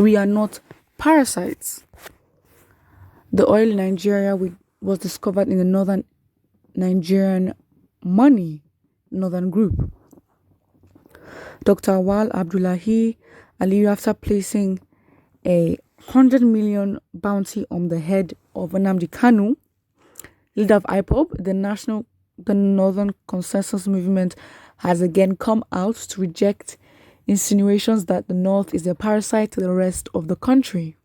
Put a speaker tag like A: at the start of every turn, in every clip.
A: We are not parasites. The oil in Nigeria was discovered in the northern Nigerian money northern group. Dr. Awal Abdullahi Aliyu, after placing a 100 million bounty on the head of Nnamdi Kanu, leader of IPOB, the Northern Consensus Movement has again come out to reject insinuations that the North is a parasite to the rest of the country.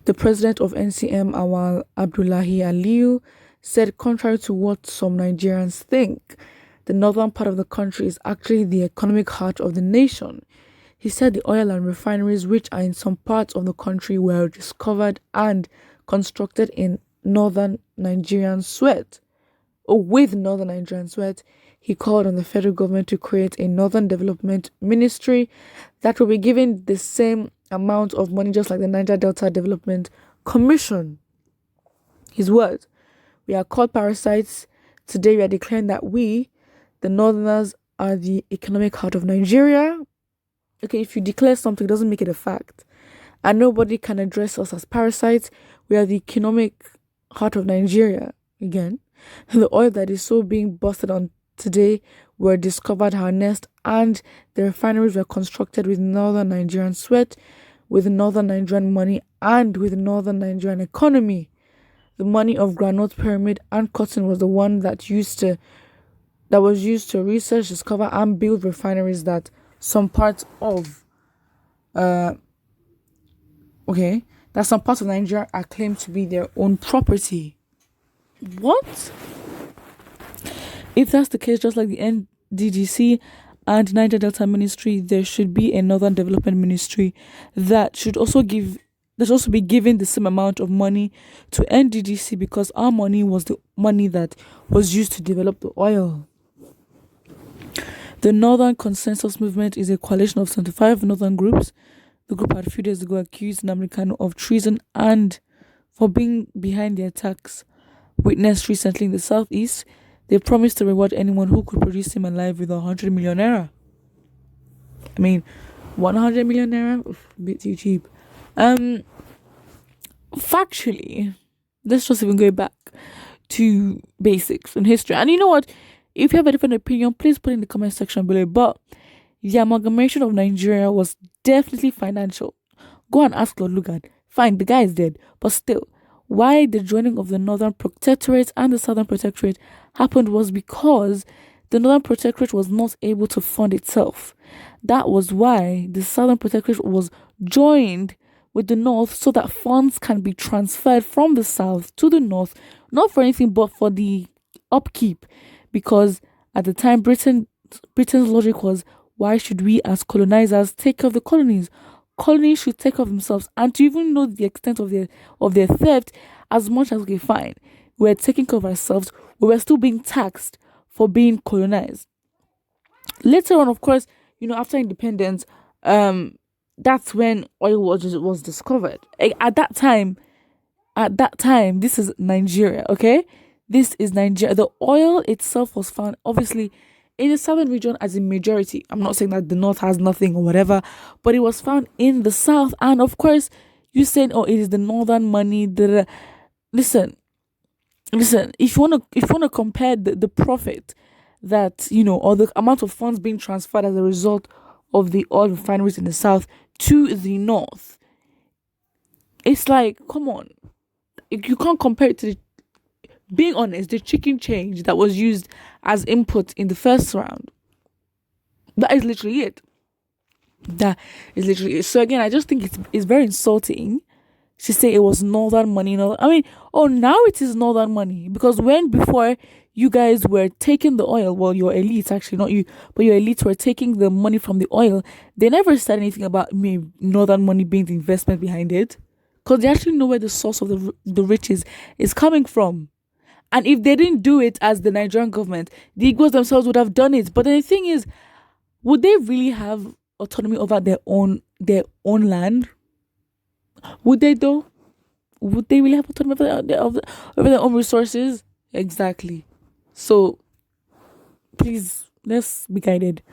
A: The president of NCM, Awal Abdullahi Aliyu, said contrary to what some Nigerians think, the northern part of the country is actually the economic heart of the nation. He said the oil and refineries which are in some parts of the country were discovered and constructed in northern Nigerian sweat, or with northern Nigerian sweat. He called on the federal government to create a northern development ministry that will be given the same amount of money just like the Niger Delta Development Commission. His words: "We are called parasites. Today we are declaring that we, the northerners, are the economic heart of Nigeria." Okay, if you declare something, it doesn't make it a fact. And nobody can address us as parasites. We are the economic heart of Nigeria. Again, the oil that is so being busted on today were discovered, harnessed, and the refineries were constructed with northern Nigerian sweat, with northern Nigerian money, and with northern Nigerian economy. The money of groundnut, pyramid, and cotton was the one that was used to research, discover, and build refineries that some parts of that some parts of Nigeria are claimed to be their own property. What? If that's the case, just like the NDDC and Niger Delta Ministry, there should be a Northern Development Ministry that should also be given the same amount of money to NDDC, because our money was the money that was used to develop the oil. The Northern Consensus Movement is a coalition of 75 northern groups. The group had a few days ago accused Nnamdi Kanu of treason and for being behind the attacks witnessed recently in the southeast. They promised to reward anyone who could produce him alive with 100 million naira. I mean, 100 million naira? Oof, a bit too cheap. Factually, let's just even go back to basics and history. And you know what? If you have a different opinion, please put it in the comment section below. But the amalgamation of Nigeria was definitely financial. Go and ask Lord Lugard. Fine, the guy is dead. But still, why the joining of the Northern Protectorate and the Southern Protectorate happened was because the Northern Protectorate was not able to fund itself. That was why the Southern Protectorate was joined with the North, so that funds can be transferred from the South to the North, not for anything but for the upkeep. Because at the time, Britain's logic was, why should we as colonizers take care of the colonies? Colonies should take care of themselves. And to even know the extent of their theft, as much as, okay, fine, we're taking care of ourselves, we were still being taxed for being colonized. Later on, of course, after independence, that's when oil was discovered. At that time, this is Nigeria, okay? This is Nigeria. The oil itself was found, obviously, in the southern region as a majority. I'm not saying that the north has nothing or whatever, but it was found in the south. And of course, you saying, "Oh, it is the northern money." Listen. If you wanna compare the profit that or the amount of funds being transferred as a result of the oil refineries in the south to the north, it's like, come on, you can't compare it to the. Being honest, the chicken change that was used as input in the first round, that is literally it. So again, I just think it's very insulting to say it was northern money. Now it is northern money, because when before you guys were taking the oil, well, your elites, actually not you, but your elites were taking the money from the oil, they never said anything about northern money being the investment behind it, because they actually know where the source of the riches is coming from. And if they didn't do it as the Nigerian government, the Igbos themselves would have done it. But then the thing is, would they really have autonomy over their own land? Would they though? Would they really have autonomy over their own resources? Exactly. So please, let's be guided.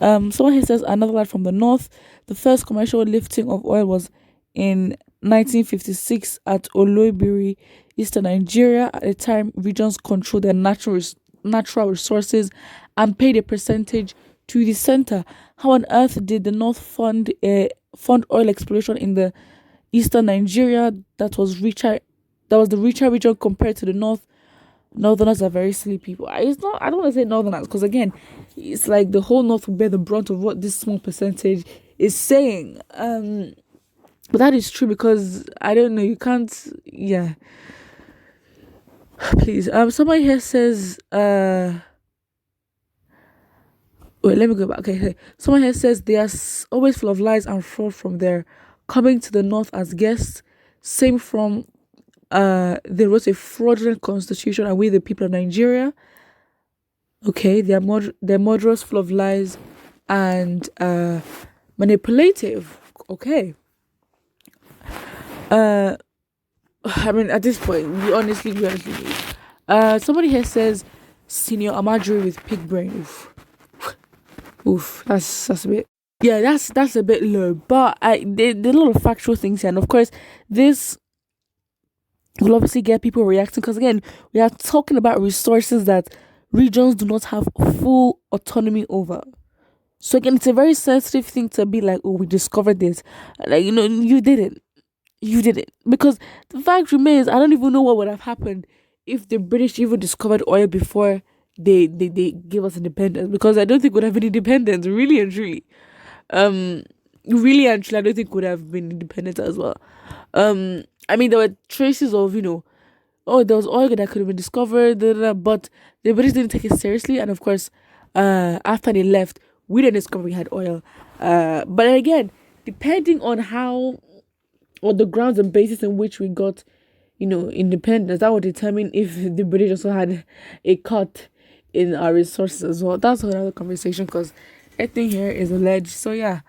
A: Someone here says another lad from the north. The first commercial lifting of oil was in 1956 at Oloibiri, eastern Nigeria. At the time, regions controlled their natural resources and paid a percentage to the center. How on earth did the north fund oil exploration in the eastern Nigeria that was richer? That was the richer region compared to the north. Northerners are very silly people. It's not. I don't want to say Northerners because again, it's like the whole North will bear the brunt of what this small percentage is saying. But that is true because I don't know. You can't. Yeah. Please. Somebody here says. Wait. Let me go back. Okay. Someone here says they are always full of lies and fraud from their coming to the North as guests. Same from. They wrote a fraudulent constitution and we the people of Nigeria. Okay, they're murderous, full of lies, and manipulative. Okay. I mean, at this point, we honestly. Somebody here says, Senior Amadri with pig brain. Oof. That's a bit. Yeah, that's a bit low. But there are a lot of factual things here, and of course, this will obviously get people reacting because again, we are talking about resources that regions do not have full autonomy over. So again, it's a very sensitive thing to be like, oh, we discovered this. Like, you didn't. You didn't. Because the fact remains, I don't even know what would have happened if the British even discovered oil before they gave us independence. Because I don't think we'd have been independent, really and truly. Really and truly, I don't think would have been independent as well. I mean, there were traces of, there was oil that could have been discovered, but the British didn't take it seriously. And of course, after they left, we didn't discover we had oil. But again, depending on or the grounds and basis in which we got, independence, that would determine if the British also had a cut in our resources as well. That's another conversation because everything here is alleged. So yeah.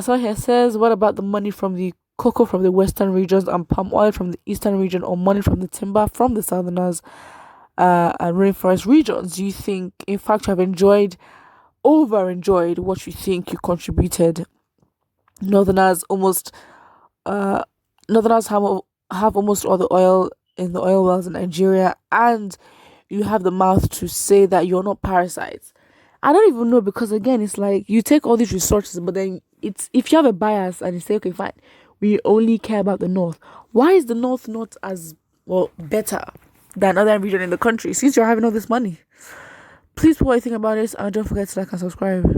A: So here says, what about the money from the cocoa from the western regions and palm oil from the eastern region, or money from the timber from the southerners and rainforest regions? Do you think, in fact, you have over-enjoyed what you think you contributed? Northerners have almost all the oil in the oil wells in Nigeria, and you have the mouth to say that you're not parasites. I don't even know, because again, it's like you take all these resources, but then it's if you have a bias and you say, okay, fine, we only care about the north. Why is the north not as better than other region in the country since you're having all this money? Please put what you think about this and don't forget to like and subscribe.